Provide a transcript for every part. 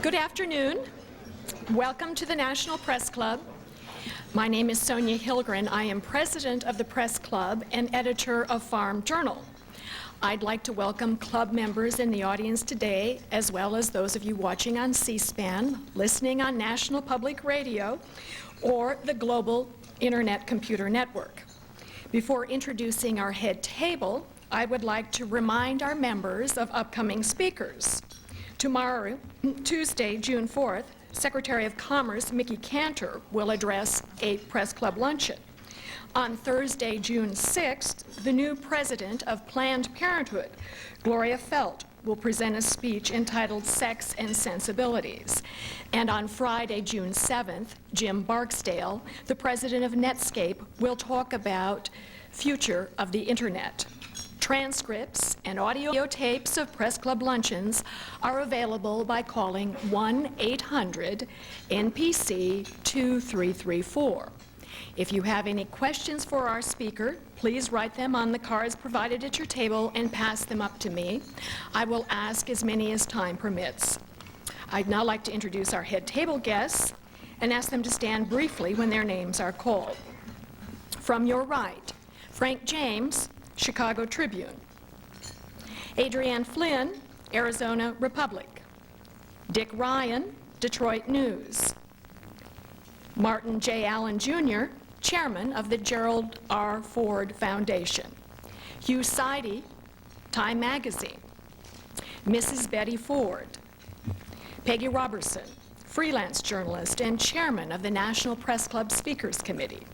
Good afternoon. Welcome to the National Press Club. My name is Sonia Hilgren. I am president of the Press Club and editor of Farm Journal. I'd like to welcome club members in the audience today, as well as those of you watching on C-SPAN, listening on National Public Radio, or the Global Internet Computer Network. Before introducing our head table, I would like to remind our members of upcoming speakers. Tomorrow, Tuesday, June 4th, Secretary of Commerce Mickey Cantor will address a press club luncheon. On Thursday, June 6th, the new president of Planned Parenthood, Gloria Felt, will present a speech entitled Sex and Sensibilities. And on Friday, June 7th, Jim Barksdale, the president of Netscape, will talk about future of the Internet. Transcripts and audio tapes of Press Club luncheons are available by calling 1-800-NPC-2334. If you have any questions for our speaker, please write them on the cards provided at your table and pass them up to me. I will ask as many as time permits. I'd now like to introduce our head table guests and ask them to stand briefly when their names are called. From your right, Frank James, Chicago Tribune. Adrienne Flynn, Arizona Republic. Dick Ryan, Detroit News. Martin J. Allen Jr., chairman of the Gerald R. Ford Foundation. Hugh Sidey, Time Magazine. Mrs. Betty Ford. Peggy Robertson, freelance journalist and chairman of the National Press Club Speakers Committee.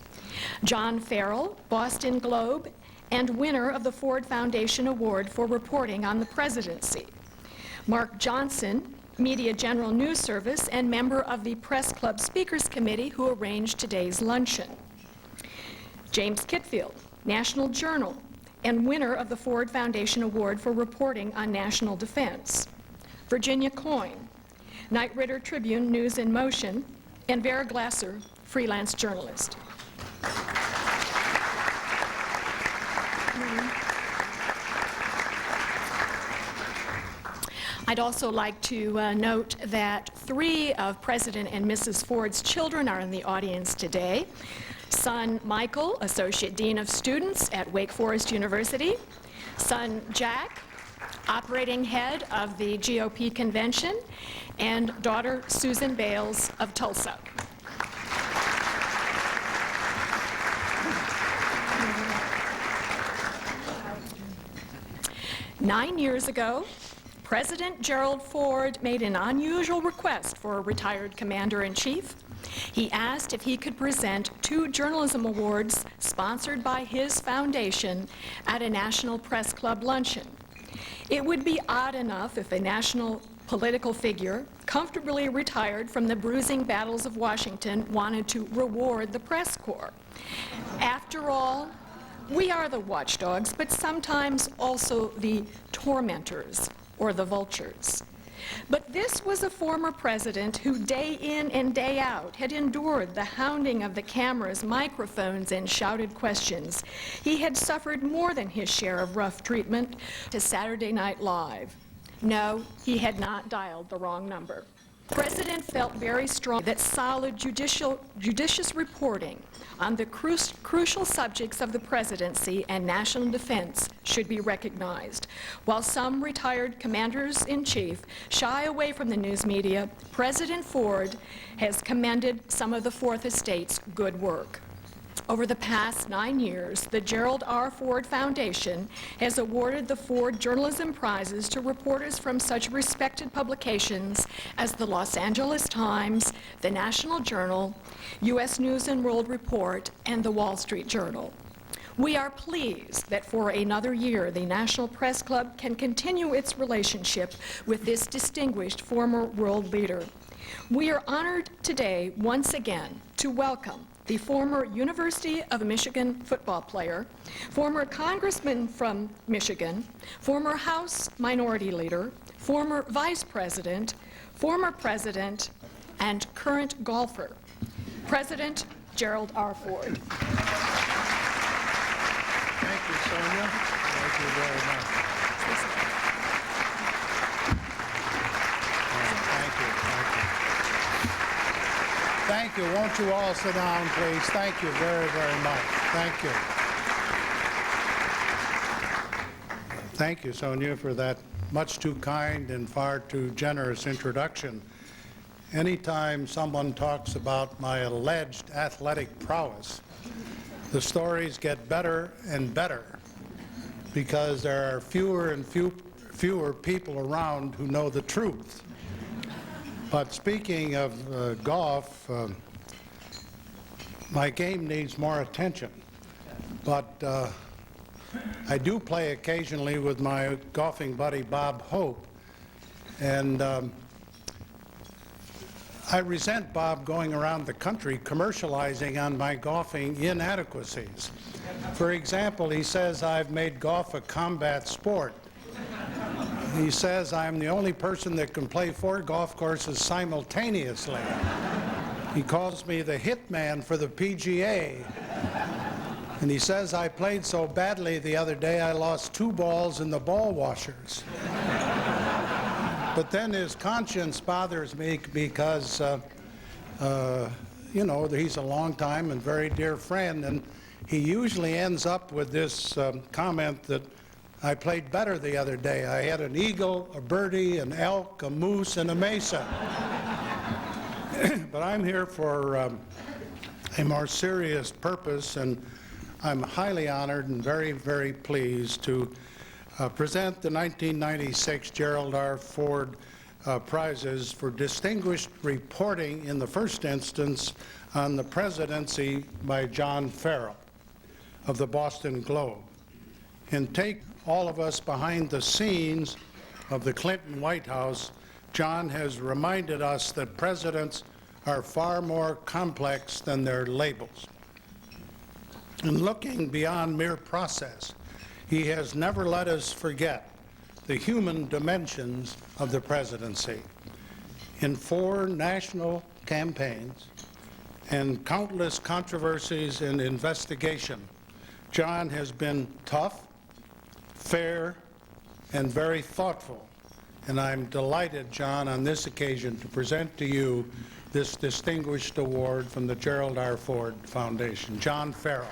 John Farrell, Boston Globe, and winner of the Ford Foundation Award for reporting on the presidency. Mark Johnson, Media General News Service and member of the Press Club Speakers Committee who arranged today's luncheon. James Kitfield, National Journal, and winner of the Ford Foundation Award for reporting on national defense. Virginia Coyne, Knight Ridder Tribune News in Motion, and Vera Glasser, freelance journalist. I'd also like to note that 3 of President and Mrs. Ford's children are in the audience today. Son Michael, Associate Dean of Students at Wake Forest University. Son Jack, Operating Head of the GOP Convention. And daughter Susan Bales of Tulsa. Nine years ago, President Gerald Ford made an unusual request for a retired commander-in-chief. He asked if he could present 2 journalism awards sponsored by his foundation at a National Press Club luncheon. It would be odd enough if a national political figure, comfortably retired from the bruising battles of Washington, wanted to reward the press corps. After all, we are the watchdogs, but sometimes also the tormentors or the vultures. But this was a former president who day in and day out had endured the hounding of the cameras, microphones, and shouted questions. He had suffered more than his share of rough treatment to Saturday Night Live. No, he had not dialed the wrong number. The President felt very strongly that solid judicious reporting on the crucial subjects of the presidency and national defense should be recognized. While some retired commanders-in-chief shy away from the news media, President Ford has commended some of the Fourth Estate's good work. Over the past 9 years, the Gerald R. Ford Foundation has awarded the Ford Journalism Prizes to reporters from such respected publications as the Los Angeles Times, the National Journal, U.S. News and World Report, and the Wall Street Journal. We are pleased that for another year, the National Press Club can continue its relationship with this distinguished former world leader. We are honored today, once again, to welcome the former University of Michigan football player, former congressman from Michigan, former House Minority Leader, former Vice President, former President, and current golfer, President Gerald R. Ford. Thank you, Sonia. Thank you very much. Thank you. Thank you. Won't you all sit down, please? Thank you very, very much. Thank you. Thank you, Sonia, for that much too kind and far too generous introduction. Anytime someone talks about my alleged athletic prowess, the stories get better and better because there are fewer and fewer people around who know the truth. But speaking of golf, my game needs more attention. But I do play occasionally with my golfing buddy Bob Hope, and I resent Bob going around the country commercializing on my golfing inadequacies. For example, he says I've made golf a combat sport. He says I'm the only person that can play 4 golf courses simultaneously. He calls me the hitman for the PGA. And he says I played so badly the other day I lost 2 balls in the ball washers. But then his conscience bothers me because, you know, he's a long time and very dear friend, and he usually ends up with this comment that I played better the other day. I had an eagle, a birdie, an elk, a moose, and a mesa. But I'm here for a more serious purpose, and I'm highly honored and very, very pleased to present the 1996 Gerald R. Ford prizes for distinguished reporting in the first instance on the presidency by John Farrell of the Boston Globe. And take all of us behind the scenes of the Clinton White House, John has reminded us that presidents are far more complex than their labels. And looking beyond mere process, he has never let us forget the human dimensions of the presidency. In 4 national campaigns and countless controversies and investigation, John has been tough, fair, and very thoughtful. And I'm delighted, John, on this occasion to present to you this distinguished award from the Gerald R. Ford Foundation. John Farrell.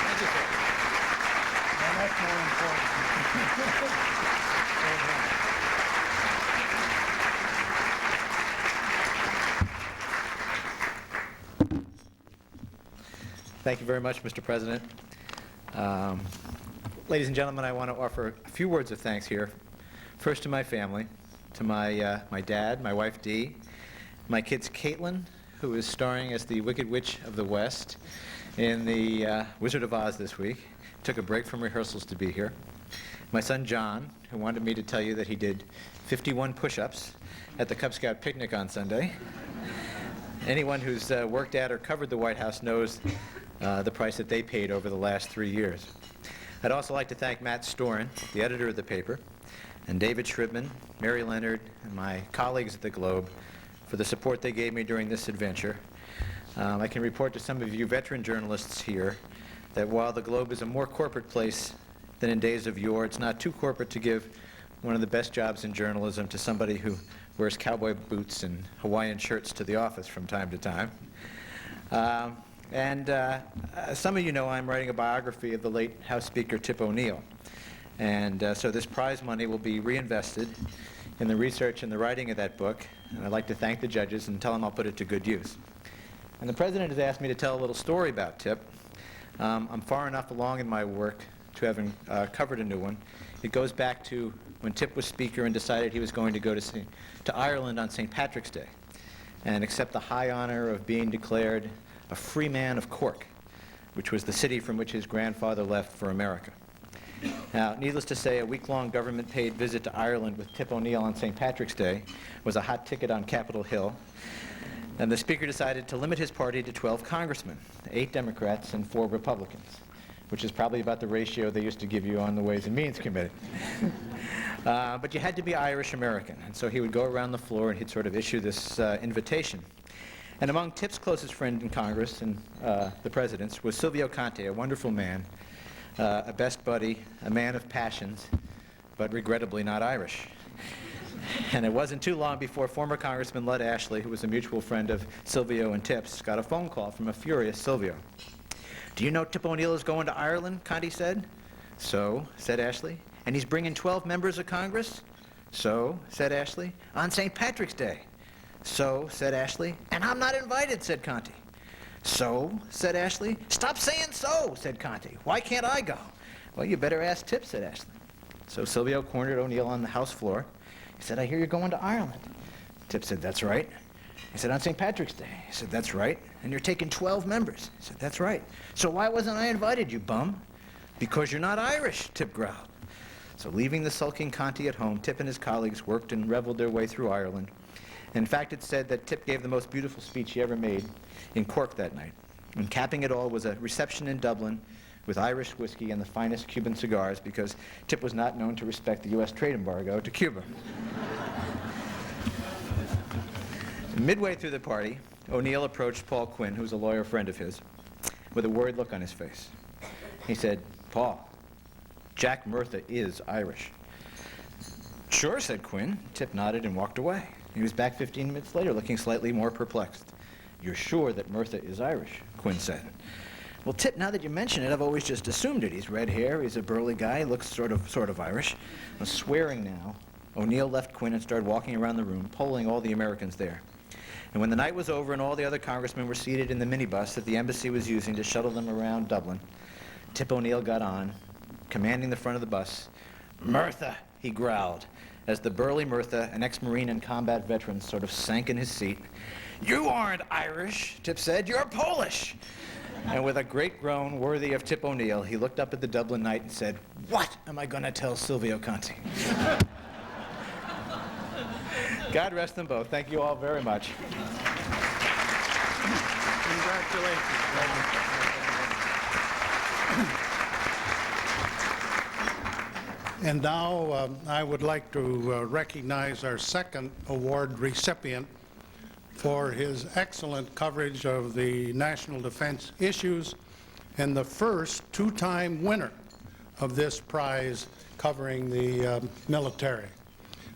Thank you, sir. Now that's more important. Thank you very much, Mr. President. Ladies and gentlemen, I want to offer a few words of thanks here. First to my family, to my dad, my wife Dee, my kids Caitlin, who is starring as the Wicked Witch of the West in the Wizard of Oz this week. Took a break from rehearsals to be here. My son John, who wanted me to tell you that he did 51 push-ups at the Cub Scout picnic on Sunday. Anyone who's worked at or covered the White House knows the price that they paid over the last 3 years. I'd also like to thank Matt Storin, the editor of the paper, and David Shribman, Mary Leonard, and my colleagues at the Globe for the support they gave me during this adventure. I can report to some of you veteran journalists here that while the Globe is a more corporate place than in days of yore, it's not too corporate to give one of the best jobs in journalism to somebody who wears cowboy boots and Hawaiian shirts to the office from time to time. Some of you know I'm writing a biography of the late House Speaker Tip O'Neill. And so this prize money will be reinvested in the research and the writing of that book. And I'd like to thank the judges and tell them I'll put it to good use. And the President has asked me to tell a little story about Tip. I'm far enough along in my work to having covered a new one. It goes back to when Tip was Speaker and decided he was going to go to Ireland on St. Patrick's Day and accept the high honor of being declared a free man of Cork, which was the city from which his grandfather left for America. Now, needless to say, a week-long government-paid visit to Ireland with Tip O'Neill on St. Patrick's Day was a hot ticket on Capitol Hill, and the Speaker decided to limit his party to 12 congressmen, 8 Democrats and 4 Republicans, which is probably about the ratio they used to give you on the Ways and Means Committee. But you had to be Irish American, and so he would go around the floor and he'd sort of issue this invitation. And among Tip's closest friend in Congress and the President's was Silvio Conte, a wonderful man, a best buddy, a man of passions, but regrettably not Irish. And it wasn't too long before former Congressman Lud Ashley, who was a mutual friend of Silvio and Tip's, got a phone call from a furious Silvio. "Do you know Tip O'Neill is going to Ireland?" Conti said. "So," said Ashley. "And he's bringing 12 members of Congress?" "So," said Ashley. "On St. Patrick's Day." "So," said Ashley. "And I'm not invited," said Conti. "So," said Ashley. "Stop saying so," said Conti. "Why can't I go?" "Well, you better ask Tip," said Ashley. So Silvio cornered O'Neill on the House floor. He said, "I hear you're going to Ireland." Tip said, "That's right." He said, "On St. Patrick's Day." He said, "That's right." "And you're taking 12 members." He said, "That's right." "So why wasn't I invited, you bum?" "Because you're not Irish," Tip growled. So leaving the sulking Conti at home, Tip and his colleagues worked and reveled their way through Ireland. And in fact, it's said that Tip gave the most beautiful speech he ever made in Cork that night. And capping it all was a reception in Dublin with Irish whiskey and the finest Cuban cigars, because Tip was not known to respect the U.S. trade embargo to Cuba. Midway through the party, O'Neill approached Paul Quinn, who was a lawyer friend of his, with a worried look on his face. He said, "Paul, Jack Murtha is Irish." "Sure," said Quinn. Tip nodded and walked away. He was back 15 minutes later, looking slightly more perplexed. "You're sure that Murtha is Irish?" Quinn said. "Well, Tip, now that you mention it, I've always just assumed it. He's red hair, he's a burly guy, looks sort of Irish." Swearing now, O'Neill left Quinn and started walking around the room, polling all the Americans there. And when the night was over and all the other congressmen were seated in the minibus that the embassy was using to shuttle them around Dublin, Tip O'Neill got on, commanding the front of the bus. "Murtha," he growled, as the burly Murtha, an ex-Marine and combat veteran, sort of sank in his seat. "You aren't Irish," Tip said, "you're Polish." And with a great groan worthy of Tip O'Neill, he looked up at the Dublin night and said, "What am I going to tell Silvio Conti?" God rest them both. Thank you all very much. Congratulations. And now I would like to recognize our second award recipient for his excellent coverage of the national defense issues and the first two-time winner of this prize covering the military.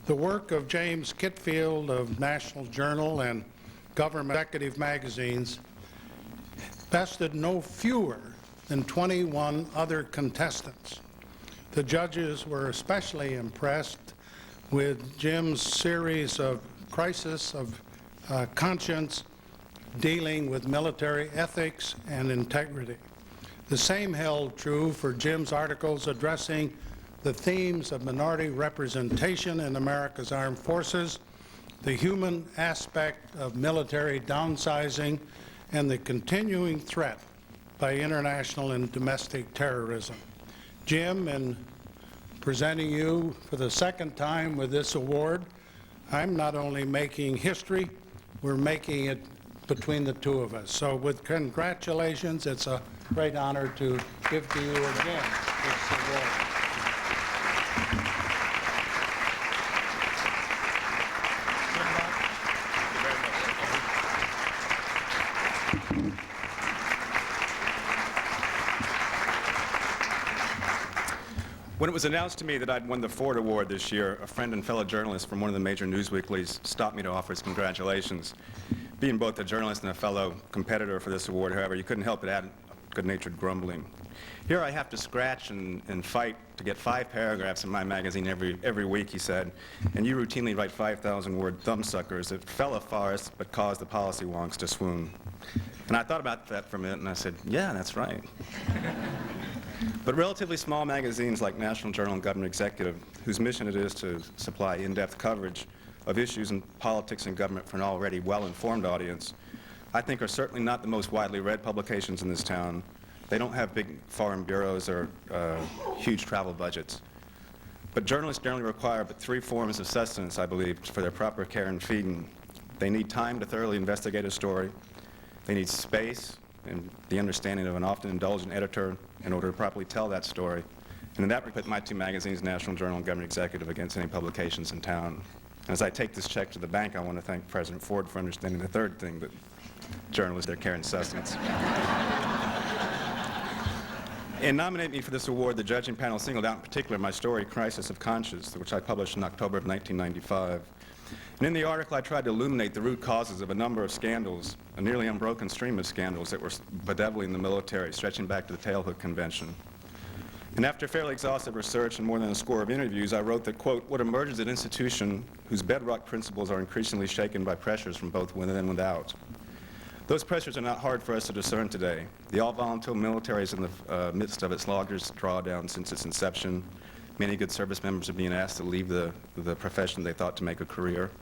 The work of James Kitfield of National Journal and Government Executive magazines bested no fewer than 21 other contestants. The judges were especially impressed with Jim's series of crisis of conscience dealing with military ethics and integrity. The same held true for Jim's articles addressing the themes of minority representation in America's armed forces, the human aspect of military downsizing, and the continuing threat by international and domestic terrorism. Jim, in presenting you for the second time with this award, I'm not only making history, we're making it between the two of us. So with congratulations, it's a great honor to give to you again this award. When it was announced to me that I'd won the Ford Award this year, a friend and fellow journalist from one of the major news weeklies stopped me to offer his congratulations. Being both a journalist and a fellow competitor for this award, however, you couldn't help but add good-natured grumbling. "Here I have to scratch and fight to get 5 paragraphs in my magazine every week," he said, "and you routinely write 5,000-word thumbsuckers that fell a farce but caused the policy wonks to swoon." And I thought about that for a minute, and I said, "Yeah, that's right." But relatively small magazines like National Journal and Government Executive, whose mission it is to supply in-depth coverage of issues in politics and government for an already well-informed audience, I think are certainly not the most widely read publications in this town. They don't have big foreign bureaus or huge travel budgets. But journalists generally require but 3 forms of sustenance, I believe, for their proper care and feeding. They need time to thoroughly investigate a story. They need space and the understanding of an often indulgent editor in order to properly tell that story. And in that respect, my 2 magazines, National Journal and Government Executive, against any publications in town. And as I take this check to the bank, I want to thank President Ford for understanding the third thing, that journalists, their care and sustenance. In nominating me for this award, the judging panel singled out in particular my story, Crisis of Conscience, which I published in October of 1995. And in the article, I tried to illuminate the root causes of a number of scandals, a nearly unbroken stream of scandals that were bedeviling the military, stretching back to the Tailhook Convention. And after fairly exhaustive research and more than a score of interviews, I wrote that, quote, what emerges is an institution whose bedrock principles are increasingly shaken by pressures from both within and without. Those pressures are not hard for us to discern today. The all-volunteer military is in the midst of its largest drawdown since its inception. Many good service members are being asked to leave the profession they thought to make a career.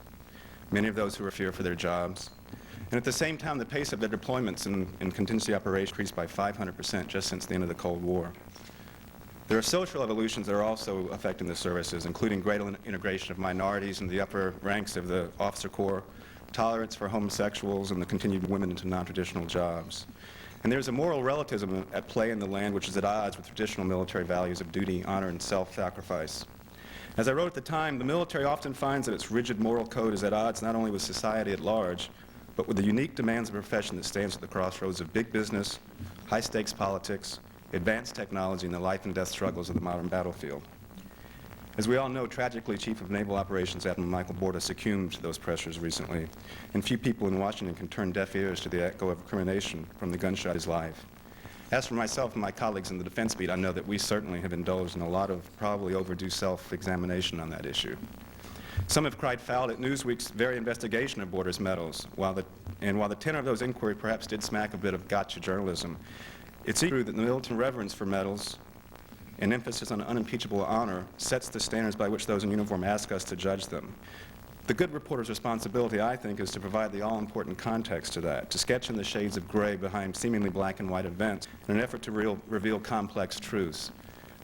Many of those who are fear for their jobs. And at the same time, the pace of their deployments in contingency operations increased by 500% just since the end of the Cold War. There are social evolutions that are also affecting the services, including greater integration of minorities in the upper ranks of the officer corps, tolerance for homosexuals, and the continued women into non-traditional jobs. And there's a moral relativism at play in the land which is at odds with traditional military values of duty, honor, and self-sacrifice. As I wrote at the time, the military often finds that its rigid moral code is at odds not only with society at large, but with the unique demands of a profession that stands at the crossroads of big business, high-stakes politics, advanced technology, and the life and death struggles of the modern battlefield. As we all know, tragically, Chief of Naval Operations Admiral Michael Borda succumbed to those pressures recently, and few people in Washington can turn deaf ears to the echo of recrimination from the gunshot of his life. As for myself and my colleagues in the defense beat, I know that we certainly have indulged in a lot of probably overdue self-examination on that issue. Some have cried foul at Newsweek's very investigation of Borda's medals, while the tenor of those inquiries perhaps did smack a bit of gotcha journalism. It's true that the militant reverence for medals and emphasis on unimpeachable honor sets the standards by which those in uniform ask us to judge them. The good reporter's responsibility, I think, is to provide the all-important context to that, to sketch in the shades of gray behind seemingly black and white events in an effort to reveal complex truths.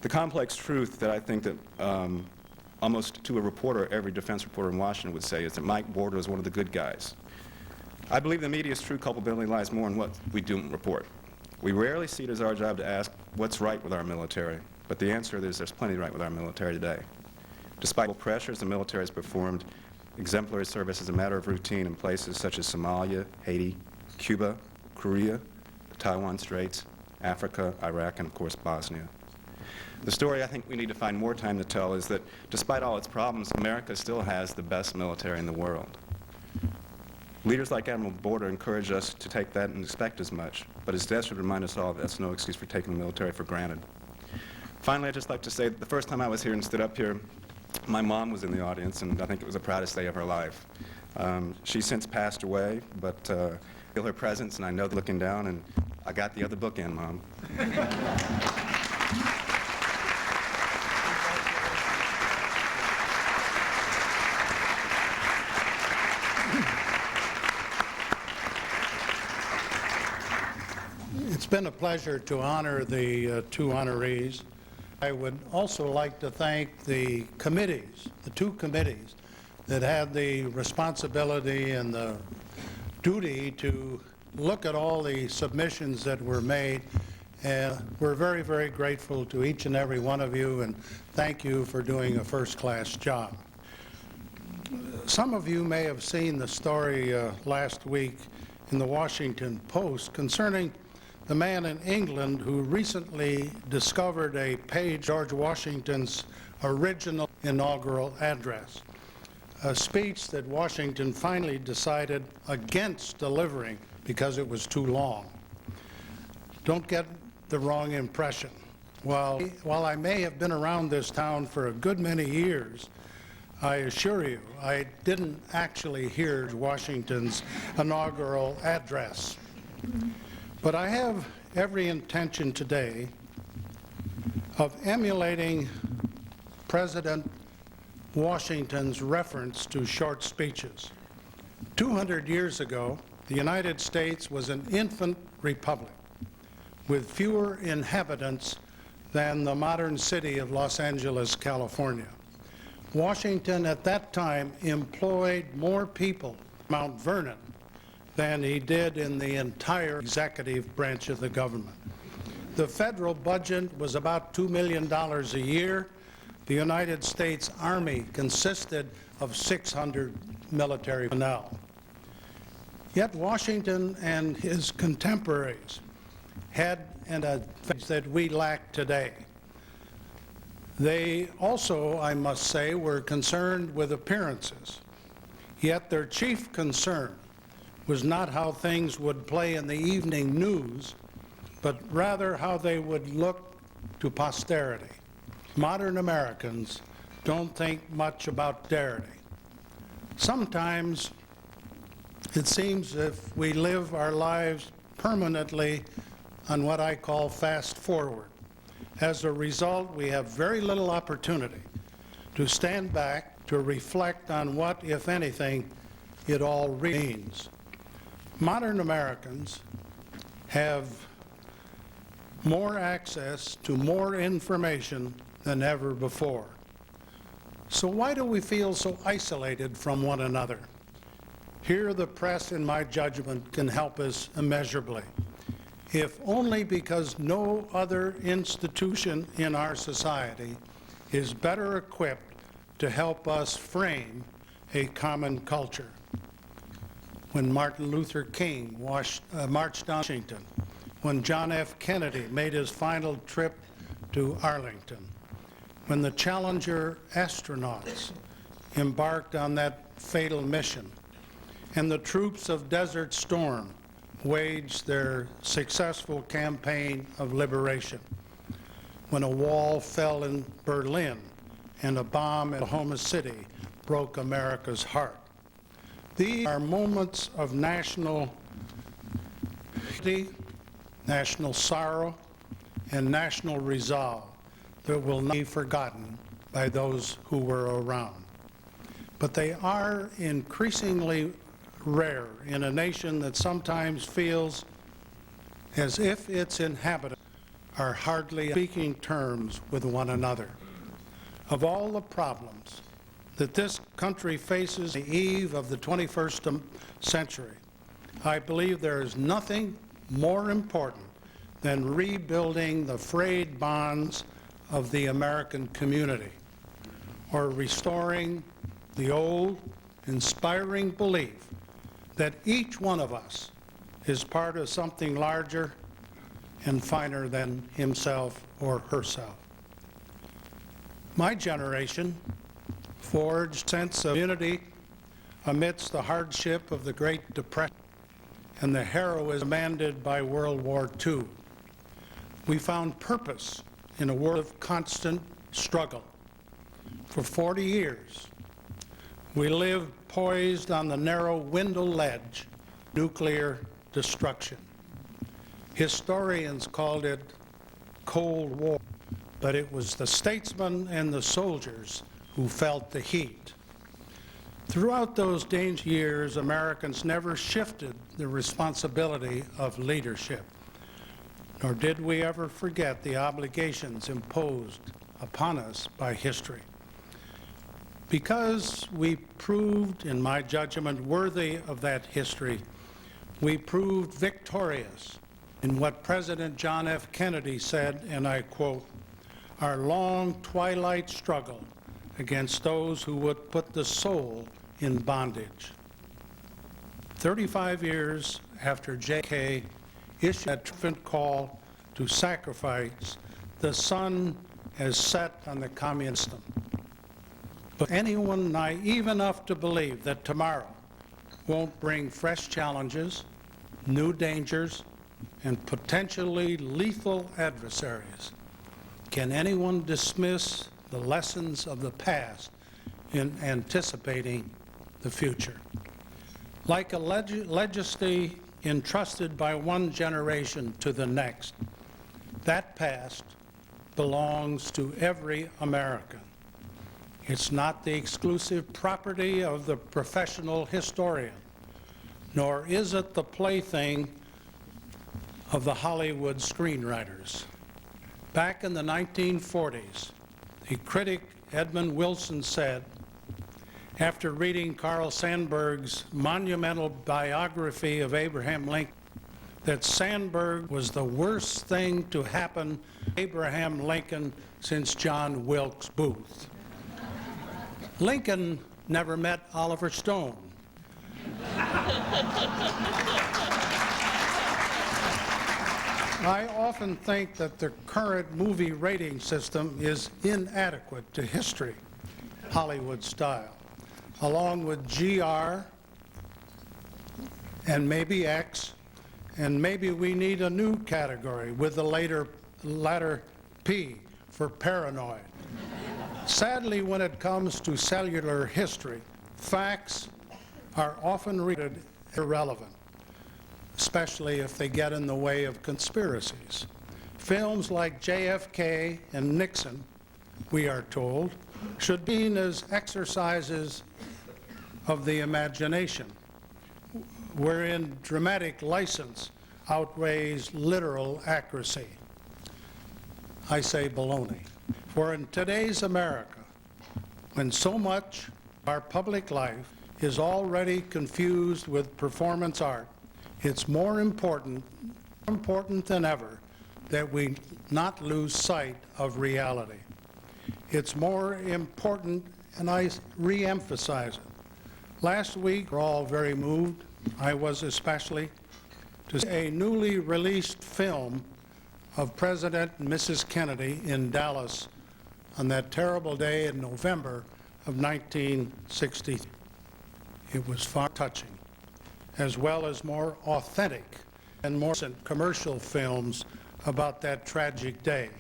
The complex truth that I think that almost to a reporter, every defense reporter in Washington would say is that Mike Borda was one of the good guys. I believe the media's true culpability lies more in what we don't report. We rarely see it as our job to ask what's right with our military. But the answer is there's plenty right with our military today. Despite all pressures, the military has performed exemplary service as a matter of routine in places such as Somalia, Haiti, Cuba, Korea, the Taiwan Straits, Africa, Iraq, and of course Bosnia. The story I think we need to find more time to tell is that despite all its problems, America still has the best military in the world. Leaders like Admiral Borda encourage us to take that and expect as much, but his death should remind us all that that's no excuse for taking the military for granted. Finally, I'd just like to say that the first time I was here and stood up here, my mom was in the audience, and I think it was the proudest day of her life. She's since passed away, but I feel her presence, and I know they're looking down, and I got the other book in, Mom. It's been a pleasure to honor the two honorees. I would also like to thank the committees, the two committees that had the responsibility and the duty to look at all the submissions that were made. And we're very, very grateful to each and every one of you, and thank you for doing a first-class job. Some of you may have seen the story last week in the Washington Post concerning the man in England who recently discovered a page of George Washington's original inaugural address, a speech that Washington finally decided against delivering because it was too long. Don't get the wrong impression. While I may have been around this town for a good many years, I assure you, I didn't actually hear Washington's inaugural address. But I have every intention today of emulating President Washington's reference to short speeches. 200 years ago, the United States was an infant republic with fewer inhabitants than the modern city of Los Angeles, California. Washington at that time employed more people in Mount Vernon than he did in the entire executive branch of the government. The federal budget was about $2 million a year. The United States Army consisted of 600 military personnel. Yet Washington and his contemporaries had an advantage that we lack today. They also, I must say, were concerned with appearances. Yet their chief concern was not how things would play in the evening news, but rather how they would look to posterity. Modern Americans don't think much about posterity. Sometimes it seems as if we live our lives permanently on what I call fast forward. As a result, we have very little opportunity to stand back to reflect on what, if anything, it all means. Modern Americans have more access to more information than ever before. So why do we feel so isolated from one another? Here the press, in my judgment, can help us immeasurably, if only because no other institution in our society is better equipped to help us frame a common culture. When Martin Luther King marched on Washington, when John F. Kennedy made his final trip to Arlington, when the Challenger astronauts embarked on that fatal mission, and the troops of Desert Storm waged their successful campaign of liberation, when a wall fell in Berlin and a bomb in Oklahoma City broke America's heart. These are moments of national unity, national sorrow, and national resolve that will not be forgotten by those who were around. But they are increasingly rare in a nation that sometimes feels as if its inhabitants are hardly speaking terms with one another. Of all the problems that this country faces on the eve of the 21st century, I believe there is nothing more important than rebuilding the frayed bonds of the American community, or restoring the old, inspiring belief that each one of us is part of something larger and finer than himself or herself. My generation forged a sense of unity amidst the hardship of the Great Depression and the heroism demanded by World War II. We found purpose in a world of constant struggle. For 40 years, we lived poised on the narrow window ledge of nuclear destruction. Historians called it Cold War, but it was the statesmen and the soldiers who felt the heat. Throughout those dangerous years, Americans never shifted the responsibility of leadership, nor did we ever forget the obligations imposed upon us by history. Because we proved, in my judgment, worthy of that history, we proved victorious in what President John F. Kennedy said, and I quote, "Our long twilight struggle against those who would put the soul in bondage." 35 years after J.K. issued that triumphant call to sacrifice, the sun has set on the communist system. But anyone naive enough to believe that tomorrow won't bring fresh challenges, new dangers, and potentially lethal adversaries, can anyone dismiss the lessons of the past in anticipating the future? Like a legacy entrusted by one generation to the next, that past belongs to every American. It's not the exclusive property of the professional historian, nor is it the plaything of the Hollywood screenwriters. Back in the 1940s, the critic Edmund Wilson said, after reading Carl Sandburg's monumental biography of Abraham Lincoln, that Sandburg was the worst thing to happen to Abraham Lincoln since John Wilkes Booth. Lincoln never met Oliver Stone. I often think that the current movie rating system is inadequate to history, Hollywood style, along with GR and maybe X, and maybe we need a new category with the latter P for paranoid. Sadly, when it comes to cellular history, facts are often rated irrelevant, especially if they get in the way of conspiracies. Films like JFK and Nixon, we are told, should be seen as exercises of the imagination, wherein dramatic license outweighs literal accuracy. I say baloney. For in today's America, when so much of our public life is already confused with performance art, it's more important than ever that we not lose sight of reality. It's more important, and I re-emphasize it. Last week, we're all very moved, I was especially, to see a newly released film of President and Mrs. Kennedy in Dallas on that terrible day in November of 1960. It was far touching, as well as more authentic and more recent commercial films about that tragic day.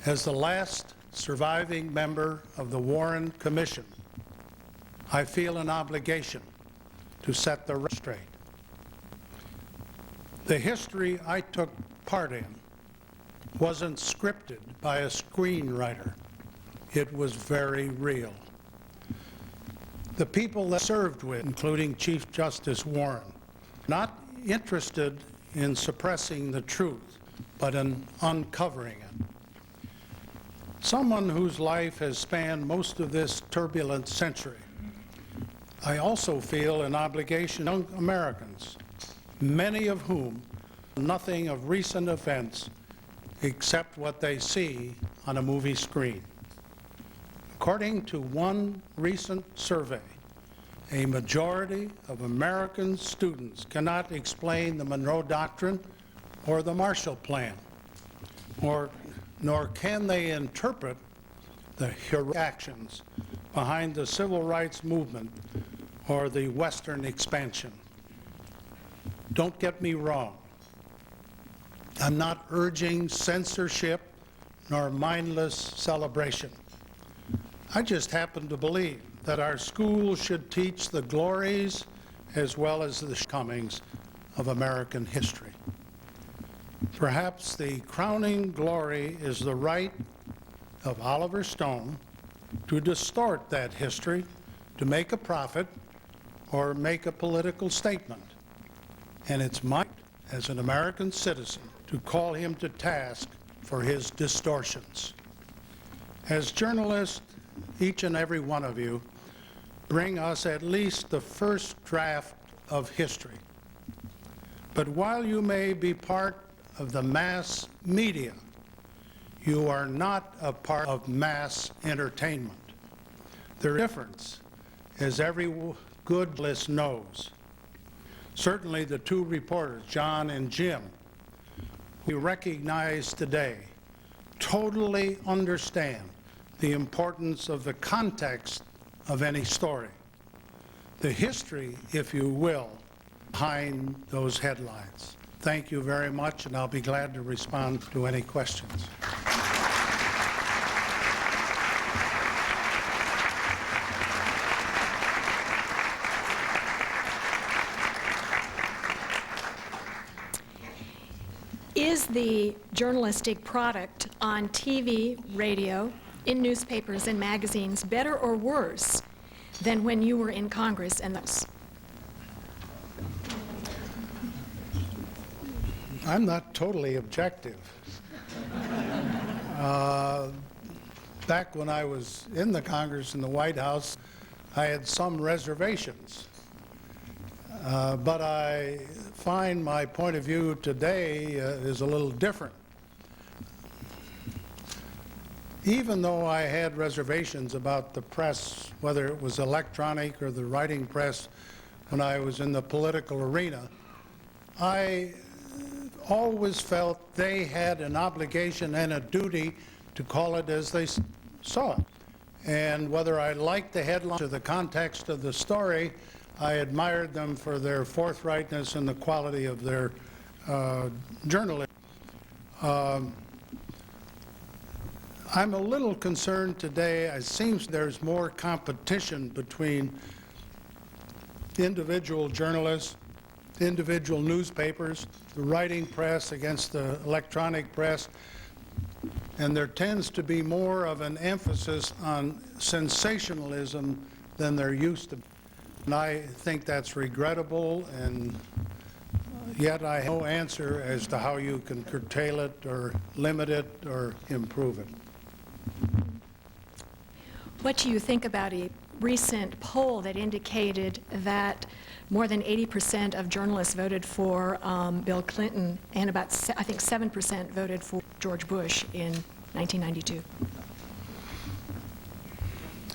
As the last surviving member of the Warren Commission, I feel an obligation to set the record straight. The history I took part in wasn't scripted by a screenwriter. It was very real. The people that I served with, including Chief Justice Warren, not interested in suppressing the truth, but in uncovering it. Someone whose life has spanned most of this turbulent century, I also feel an obligation to young Americans, many of whom know nothing of recent events except what they see on a movie screen. According to one recent survey, a majority of American students cannot explain the Monroe Doctrine or the Marshall Plan, nor can they interpret the heroic actions behind the Civil Rights Movement or the Western expansion. Don't get me wrong. I'm not urging censorship nor mindless celebration. I just happen to believe that our schools should teach the glories as well as the shortcomings of American history. Perhaps the crowning glory is the right of Oliver Stone to distort that history to make a profit or make a political statement. And it's my right as an American citizen to call him to task for his distortions. As journalists, each and every one of you bring us at least the first draft of history. But while you may be part of the mass media, you are not a part of mass entertainment. The difference, as every good journalist knows. Certainly the two reporters, John and Jim, we recognize today, totally understand the importance of the context of any story, the history, if you will, behind those headlines. Thank you very much, and I'll be glad to respond to any questions. Is the journalistic product on TV, radio, in newspapers and magazines better or worse than when you were in Congress and those? I'm not totally objective. Back when I was in the Congress and the White House, I had some reservations. But I find my point of view today is a little different. Even though I had reservations about the press, whether it was electronic or the writing press, when I was in the political arena, I always felt they had an obligation and a duty to call it as they saw it. And whether I liked the headline or the context of the story, I admired them for their forthrightness and the quality of their journalism. I'm a little concerned today. It seems there's more competition between individual journalists, individual newspapers, the writing press against the electronic press, and there tends to be more of an emphasis on sensationalism than there used to be. And I think that's regrettable, and yet I have no answer as to how you can curtail it or limit it or improve it. What do you think about a recent poll that indicated that more than 80% of journalists voted for Bill Clinton, and about, I think, 7% voted for George Bush in 1992?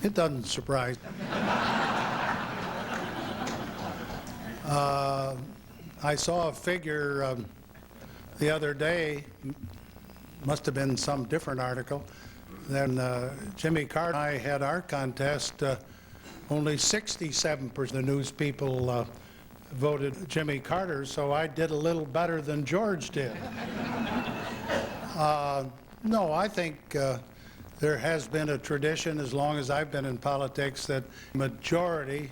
It doesn't surprise me. I saw a figure the other day, must have been some different article, then Jimmy Carter and I had our contest, only 67% of the news people voted Jimmy Carter, so I did a little better than George did. No, I think there has been a tradition, as long as I've been in politics, that majority,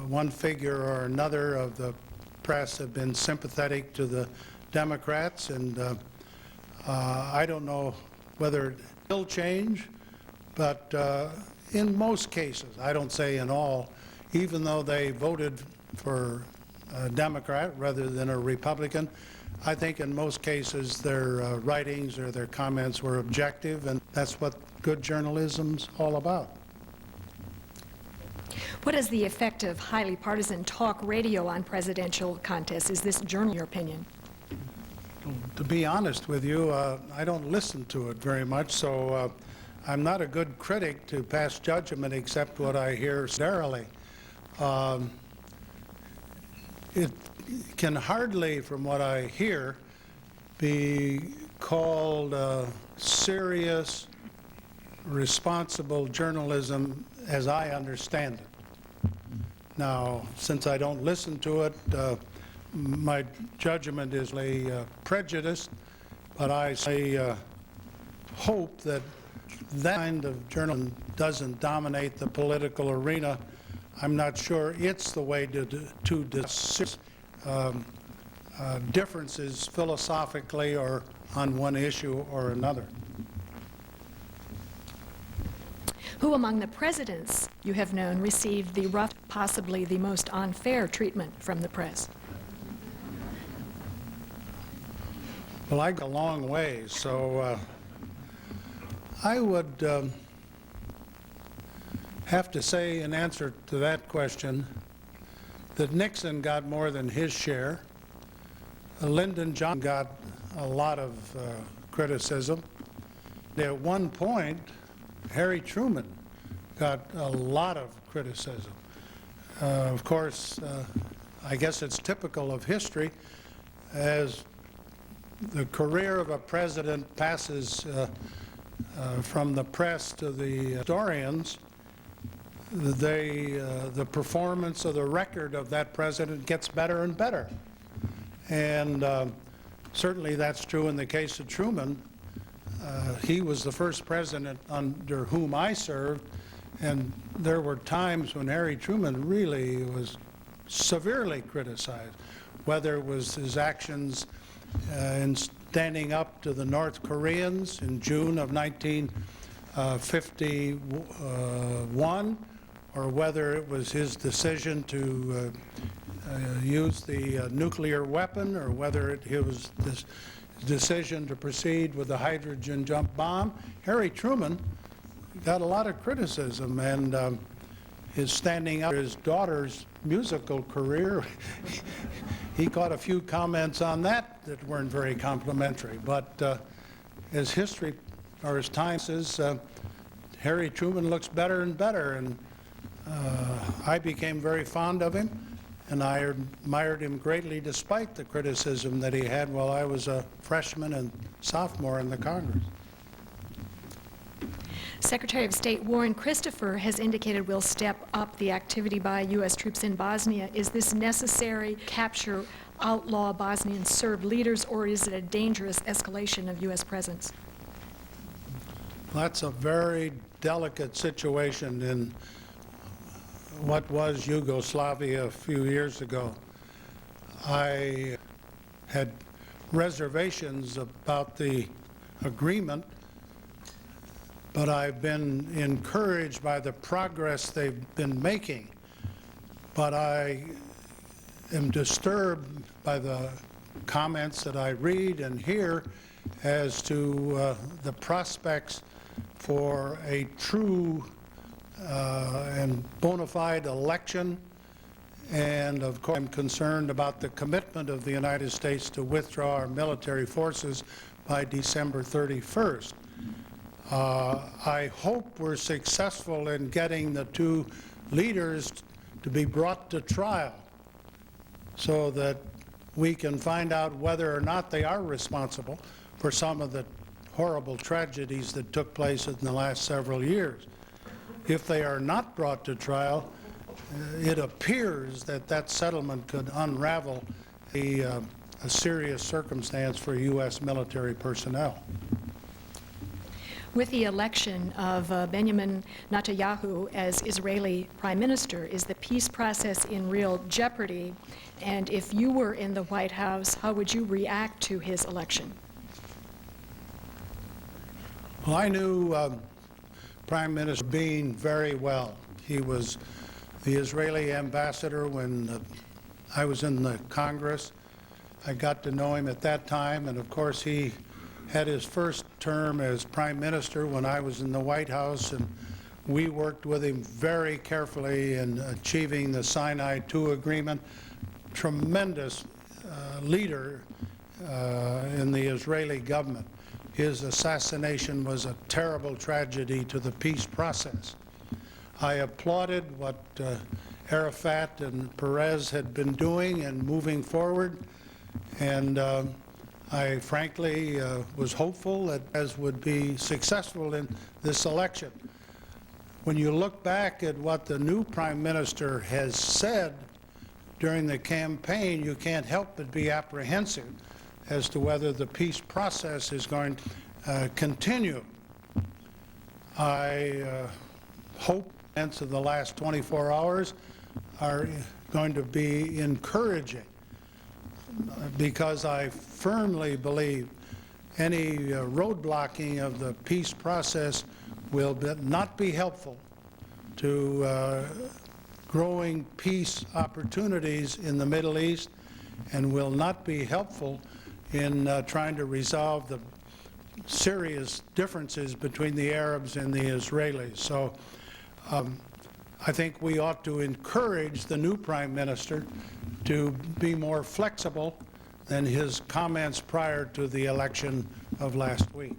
one figure or another of the press, have been sympathetic to the Democrats, and I don't know whether it will change, but in most cases, I don't say in all, even though they voted for a Democrat rather than a Republican, I think in most cases their writings or their comments were objective, and that's what good journalism's all about. What is the effect of highly partisan talk radio on presidential contests? Is this journal, in your opinion? To be honest with you, I don't listen to it very much, so I'm not a good critic to pass judgment except what I hear secondarily. It can hardly, from what I hear, be called serious, responsible journalism as I understand it. Now, since I don't listen to it, my judgment is prejudiced, but I say hope that that kind of journalism doesn't dominate the political arena. I'm not sure it's the way to discuss differences philosophically or on one issue or another. Who among the presidents you have known received the rough, possibly the most unfair treatment from the press? Well, I go a long way, so I would have to say in answer to that question that Nixon got more than his share. Lyndon Johnson got a lot of criticism. At one point, Harry Truman got a lot of criticism. Of course, I guess it's typical of history. As the career of a president passes from the press to the historians, the performance of the record of that president gets better and better. And certainly that's true in the case of Truman. He was the first president under whom I served, and there were times when Harry Truman really was severely criticized, whether it was his actions in standing up to the North Koreans in June of 1951, or whether it was his decision to use the nuclear weapon, or whether it was this decision to proceed with the hydrogen jump bomb. Harry Truman got a lot of criticism, and his standing up for his daughter's musical career, he caught a few comments on that weren't very complimentary. But as history, or as time says, Harry Truman looks better and better, and I became very fond of him, and I admired him greatly despite the criticism that he had while I was a freshman and sophomore in the Congress. Secretary of State Warren Christopher has indicated we'll step up the activity by U.S. troops in Bosnia. Is this necessary to capture outlaw Bosnian Serb leaders, or is it a dangerous escalation of U.S. presence? That's a very delicate situation in what was Yugoslavia a few years ago. I had reservations about the agreement, but I've been encouraged by the progress they've been making. But I am disturbed by the comments that I read and hear as to the prospects for a true and bona fide election. And of course, I'm concerned about the commitment of the United States to withdraw our military forces by December 31st. I hope we're successful in getting the two leaders to be brought to trial so that we can find out whether or not they are responsible for some of the horrible tragedies that took place in the last several years. If they are not brought to trial, it appears that that settlement could unravel a serious circumstance for U.S. military personnel. With the election of Benjamin Netanyahu as Israeli prime minister, is the peace process in real jeopardy? And if you were in the White House, how would you react to his election? Well, I knew Prime Minister Bean very well. He was the Israeli ambassador when I was in the Congress. I got to know him at that time, and of course he had his first term as prime minister when I was in the White House, and we worked with him very carefully in achieving the Sinai II agreement. Tremendous leader in the Israeli government. His assassination was a terrible tragedy to the peace process. I applauded what Arafat and Perez had been doing and moving forward, and I frankly was hopeful that Perez would be successful in this election. When you look back at what the new prime minister has said during the campaign, you can't help but be apprehensive as to whether the peace process is going to continue. I hope events of the last 24 hours are going to be encouraging, because I firmly believe any roadblocking of the peace process will not be helpful to growing peace opportunities in the Middle East, and will not be helpful in trying to resolve the serious differences between the Arabs and the Israelis. So I think we ought to encourage the new prime minister to be more flexible than his comments prior to the election of last week.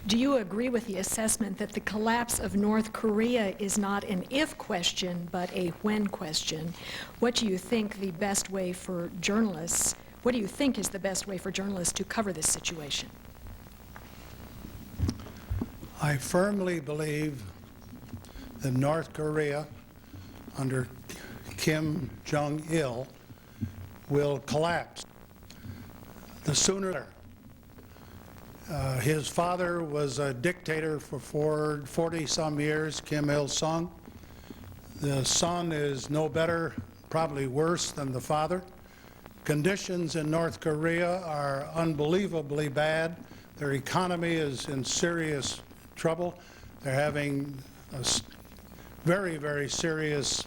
Do you agree with the assessment that the collapse of North Korea is not an if question, but a when question? What do you think the best way for journalists, what do you think is the best way for journalists to cover this situation? I firmly believe that North Korea, under Kim Jong-il, will collapse. The sooner the better. His father was a dictator for 40-some years, Kim Il-sung. The son is no better, probably worse than the father. Conditions in North Korea are unbelievably bad. Their economy is in serious trouble. They're having a very, very serious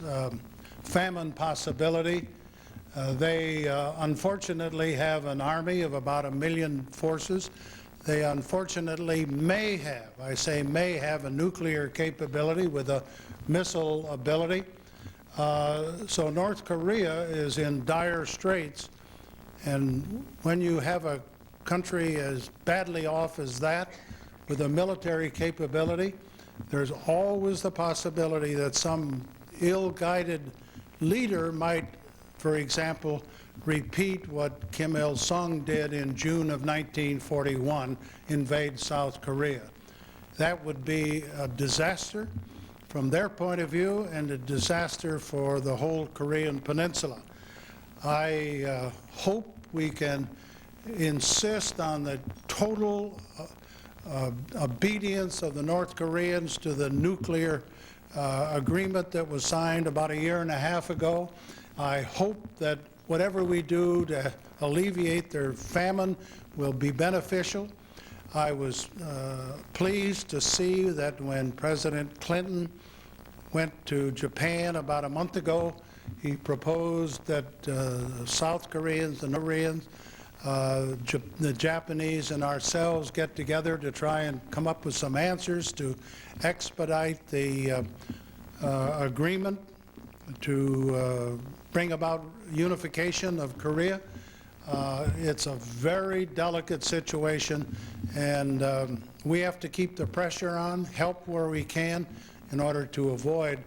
famine possibility. They unfortunately have an army of about 1 million forces. They unfortunately may have, I say may have, a nuclear capability with a missile ability. So North Korea is in dire straits, and when you have a country as badly off as that with a military capability, there's always the possibility that some ill-guided leader might, for example, repeat what Kim Il-sung did in June of 1941, invade South Korea. That would be a disaster from their point of view and a disaster for the whole Korean peninsula. I hope we can insist on the total obedience of the North Koreans to the nuclear agreement that was signed about a year and a half ago. I hope that whatever we do to alleviate their famine will be beneficial. I was pleased to see that when President Clinton went to Japan about a month ago, he proposed that South Koreans and North Koreans, the Japanese and ourselves get together to try and come up with some answers to expedite the agreement to bring about unification of Korea. It's a very delicate situation, and we have to keep the pressure on, help where we can, in order to avoid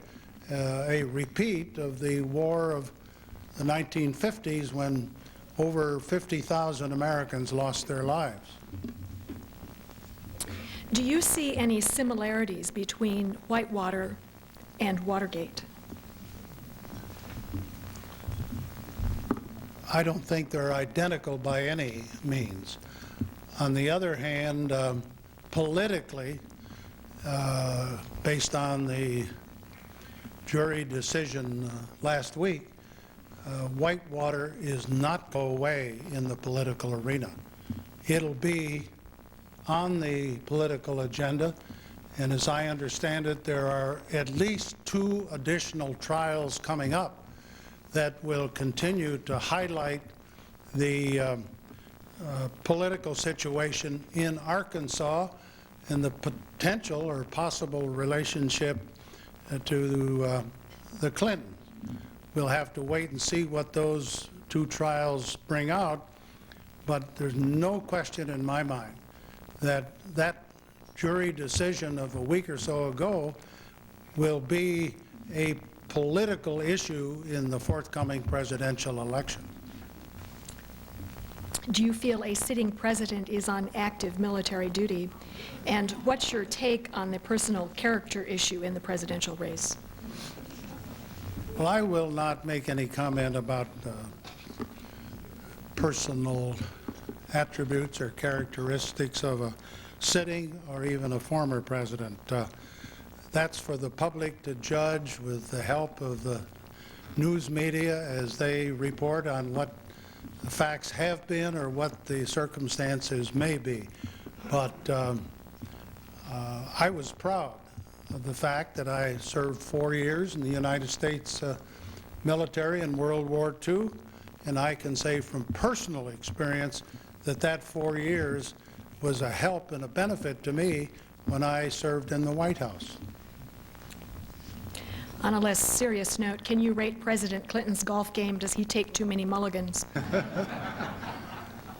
a repeat of the war of the 1950s when over 50,000 Americans lost their lives. Do you see any similarities between Whitewater and Watergate? I don't think they're identical by any means. On the other hand, politically, based on the jury decision last week, Whitewater is not go away in the political arena. It'll be on the political agenda, and as I understand it, there are at least 2 additional trials coming up that will continue to highlight the political situation in Arkansas and the potential or possible relationship to the Clintons. We'll have to wait and see what those 2 trials bring out, but there's no question in my mind that that jury decision of a week or so ago will be a political issue in the forthcoming presidential election. Do you feel a sitting president is on active military duty? And what's your take on the personal character issue in the presidential race? Well, I will not make any comment about personal attributes or characteristics of a sitting or even a former president. That's for the public to judge with the help of the news media as they report on what the facts have been or what the circumstances may be. But I was proud of the fact that I served 4 years in the United States military in World War II, and I can say from personal experience that that 4 years was a help and a benefit to me when I served in the White House. On a less serious note, can you rate President Clinton's golf game? Does he take too many mulligans?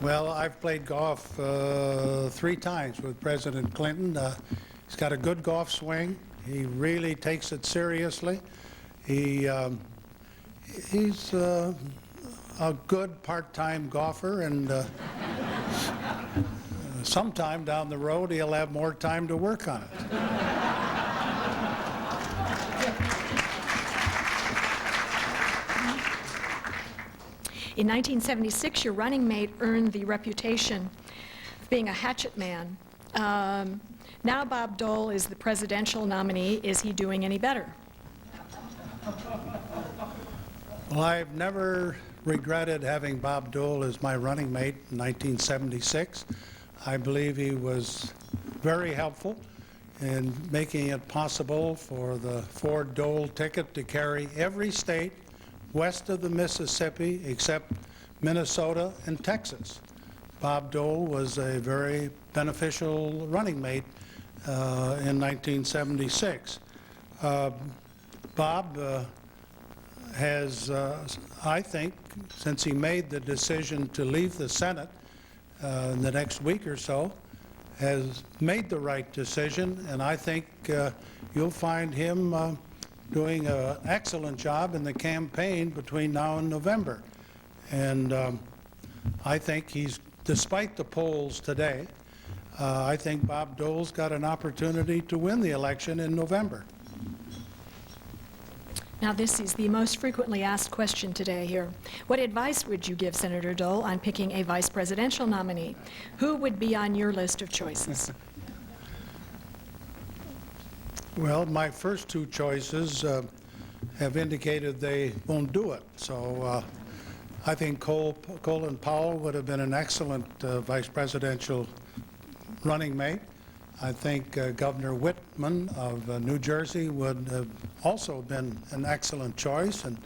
Well, I've played golf 3 times with President Clinton. He's got a good golf swing. He really takes it seriously. He's a good part-time golfer, and sometime down the road he'll have more time to work on it. In 1976, your running mate earned the reputation of being a hatchet man. Now Bob Dole is the presidential nominee. Is he doing any better? Well, I've never regretted having Bob Dole as my running mate in 1976. I believe he was very helpful in making it possible for the Ford Dole ticket to carry every state west of the Mississippi except Minnesota and Texas. Bob Dole was a very beneficial running mate in 1976. Bob has, I think, since he made the decision to leave the Senate in the next week or so, has made the right decision, and I think you'll find him doing an excellent job in the campaign between now and November. And I think he's, despite the polls today, I think Bob Dole's got an opportunity to win the election in November. Now, this is the most frequently asked question today here. What advice would you give Senator Dole on picking a vice presidential nominee? Who would be on your list of choices? Well, my first two choices have indicated they won't do it. So I think Colin Powell would have been an excellent vice presidential running mate. I think Governor Whitman of New Jersey would have also been an excellent choice, and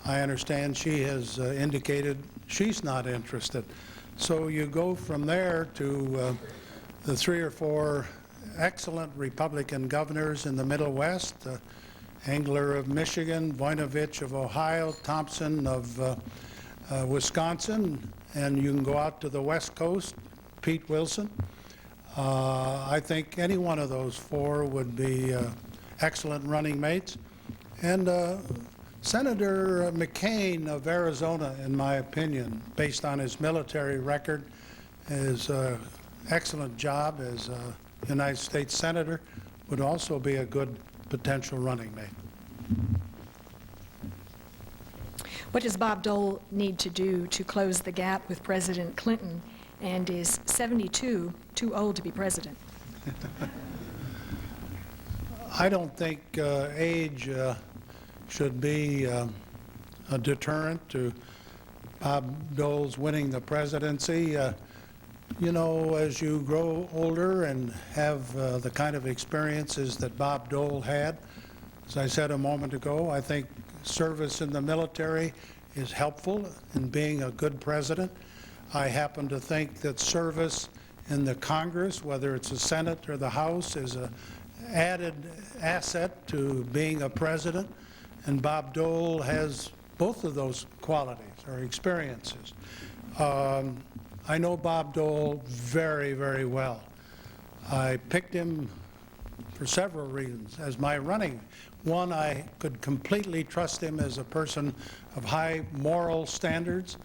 I understand she has indicated she's not interested. So you go from there to the 3 or 4 excellent Republican governors in the Middle West, Engler of Michigan, Voinovich of Ohio, Thompson of Wisconsin, and you can go out to the West Coast, Pete Wilson. I think any one of those 4 would be excellent running mates. And Senator McCain of Arizona, in my opinion, based on his military record, is an excellent job as a United States Senator, would also be a good potential running mate. What does Bob Dole need to do to close the gap with President Clinton? And is 72 too old to be president? I don't think age should be a deterrent to Bob Dole's winning the presidency. You know, as you grow older and have the kind of experiences that Bob Dole had, as I said a moment ago, I think service in the military is helpful in being a good president. I happen to think that service in the Congress, whether it's the Senate or the House, is an added asset to being a president, and Bob Dole has both of those qualities or experiences. I know Bob Dole very, very well. I picked him for several reasons as my running. One, I could completely trust him as a person of high moral standards,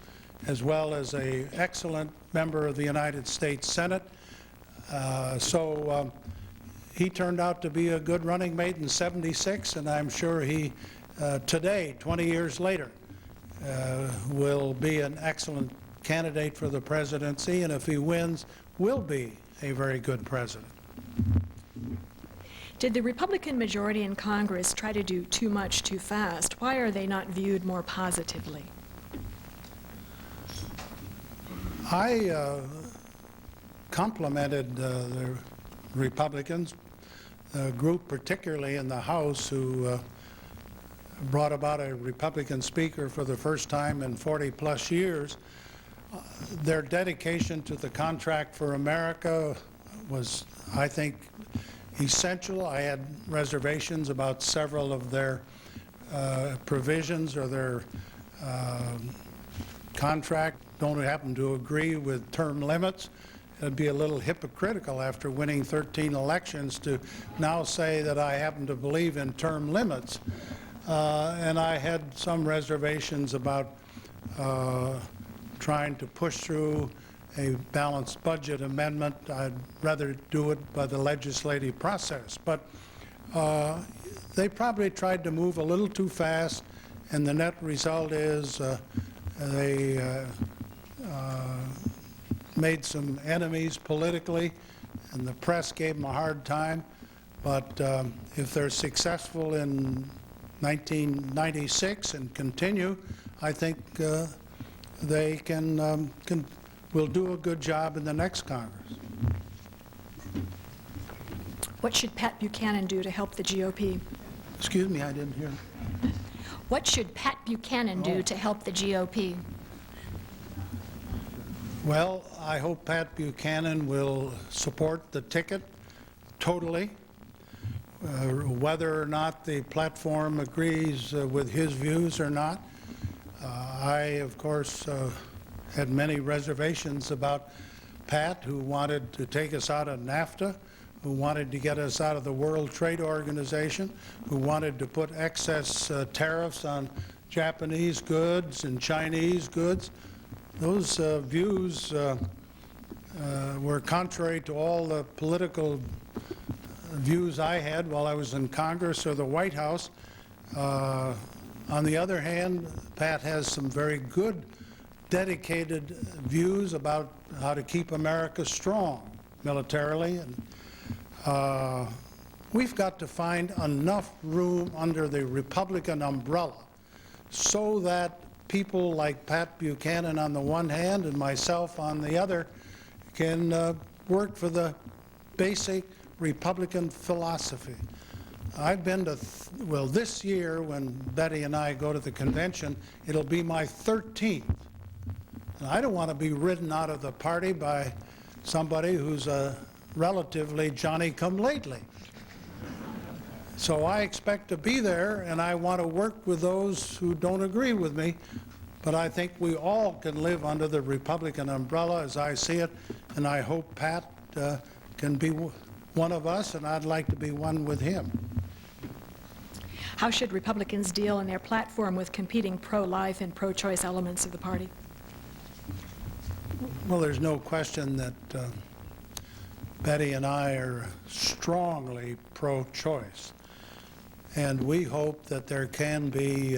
as well as an excellent member of the United States Senate. So he turned out to be a good running mate in '76, and I'm sure he, today, 20 years later, will be an excellent candidate for the presidency, and if he wins, will be a very good president. Did the Republican majority in Congress try to do too much too fast? Why are they not viewed more positively? I complimented the Republicans, the group particularly in the House who brought about a Republican speaker for the first time in 40-plus years. Their dedication to the Contract for America was, I think, essential. I had reservations about several of their provisions or their contract. Don't happen to agree with term limits. It'd be a little hypocritical after winning 13 elections to now say that I happen to believe in term limits. And I had some reservations about trying to push through a balanced budget amendment. I'd rather do it by the legislative process. But they probably tried to move a little too fast, and the net result is they made some enemies politically, and the press gave them a hard time. But if they're successful in 1996 and continue, I think they will do a good job in the next Congress. What should Pat Buchanan do to help the GOP? Excuse me, I didn't hear. What should Pat Buchanan do to help the GOP? Well, I hope Pat Buchanan will support the ticket totally. Whether or not the platform agrees with his views or not. I, of course, had many reservations about Pat, who wanted to take us out of NAFTA, who wanted to get us out of the World Trade Organization, who wanted to put excess tariffs on Japanese goods and Chinese goods. Those views were contrary to all the political views I had while I was in Congress or the White House. On the other hand, Pat has some very good, dedicated views about how to keep America strong militarily. And we've got to find enough room under the Republican umbrella so that people like Pat Buchanan on the one hand and myself on the other can work for the basic Republican philosophy. I've been to, well, this year when Betty and I go to the convention, it'll be my 13th. And I don't want to be ridden out of the party by somebody who's a relatively Johnny-come-lately. So I expect to be there, and I want to work with those who don't agree with me, but I think we all can live under the Republican umbrella as I see it, and I hope Pat can be one of us, and I'd like to be one with him. How should Republicans deal in their platform with competing pro-life and pro-choice elements of the party? Well, there's no question that Betty and I are strongly pro-choice, and we hope that there can be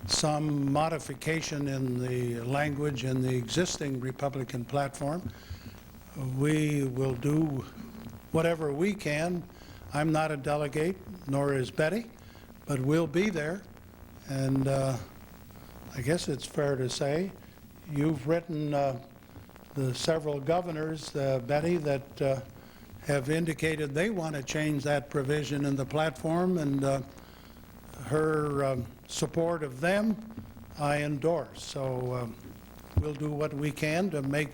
some modification in the language in the existing Republican platform. We will do whatever we can. I'm not a delegate, nor is Betty, but we'll be there. And I guess it's fair to say you've written the several governors, Betty, that have indicated they want to change that provision in the platform, and her support of them I endorse. So we'll do what we can to make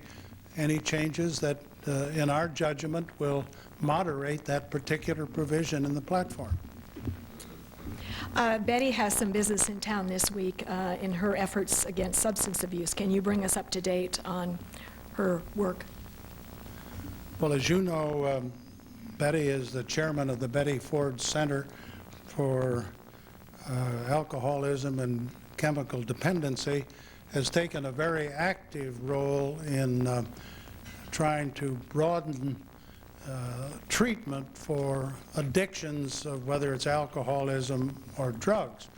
any changes that, in our judgment, will moderate that particular provision in the platform. Betty has some business in town this week in her efforts against substance abuse. Can you bring us up to date on her work? Well, as you know, Betty is the chairman of the Betty Ford Center for Alcoholism and Chemical Dependency, has taken a very active role in trying to broaden treatment for addictions, of whether it's alcoholism or drugs.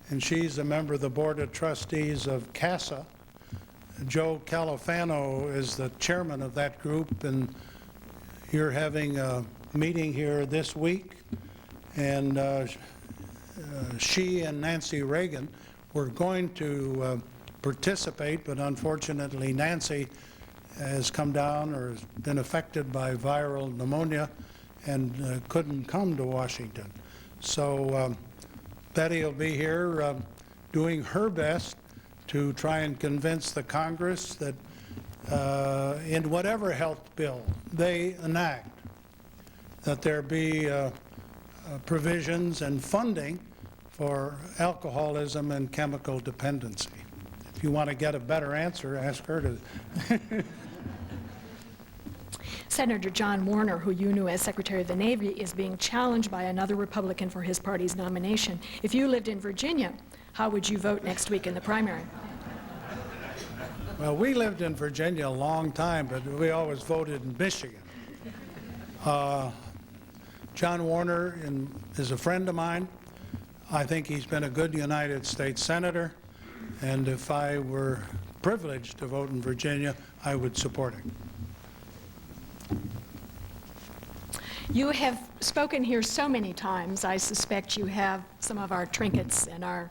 And she's a member of the Board of Trustees of CASA. Joe Califano is the chairman of that group, and you're having a meeting here this week, and she and Nancy Reagan were going to participate, but unfortunately Nancy has come down or has been affected by viral pneumonia and couldn't come to Washington. So Betty will be here doing her best to try and convince the Congress that in whatever health bill they enact, that there be provisions and funding for alcoholism and chemical dependency. If you want to get a better answer, ask her to. Senator John Warner, who you knew as Secretary of the Navy, is being challenged by another Republican for his party's nomination. If you lived in Virginia, how would you vote next week in the primary? Well, we lived in Virginia a long time, but we always voted in Michigan. John Warner is a friend of mine. I think he's been a good United States Senator, and if I were privileged to vote in Virginia, I would support him. You have spoken here so many times, I suspect you have some of our trinkets and our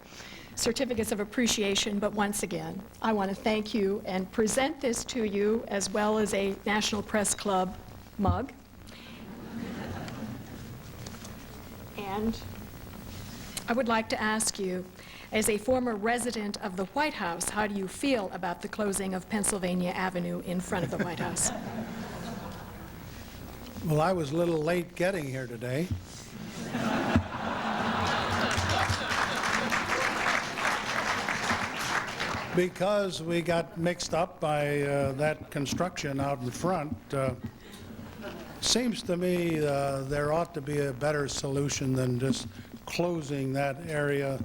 certificates of appreciation, but once again, I want to thank you and present this to you, as well as a National Press Club mug. And I would like to ask you, as a former resident of the White House, how do you feel about the closing of Pennsylvania Avenue in front of the White House? Well, I was a little late getting here today. Because we got mixed up by that construction out in front. seems to me there ought to be a better solution than just closing that area.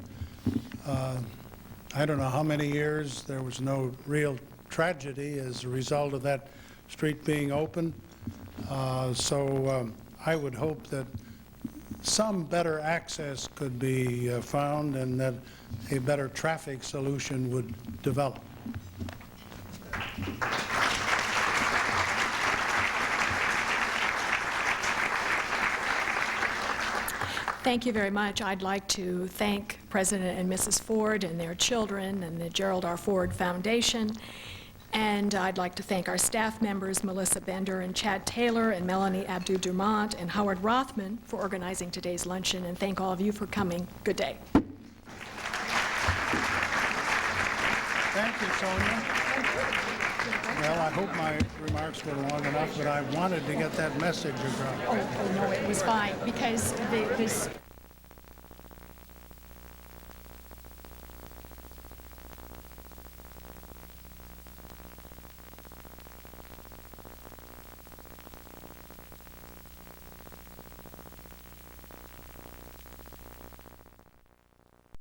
I don't know how many years there was no real tragedy as a result of that street being open. So I would hope that some better access could be found and that a better traffic solution would develop. Thank you very much. I'd like to thank President and Mrs. Ford and their children and the Gerald R. Ford Foundation. And I'd like to thank our staff members, Melissa Bender and Chad Taylor and Melanie Abdu-Dumont and Howard Rothman for organizing today's luncheon, and thank all of you for coming. Good day. Thank you, Sonia. Well, I hope my remarks were long enough, but I wanted to get that message across. Oh, no, it was fine, because this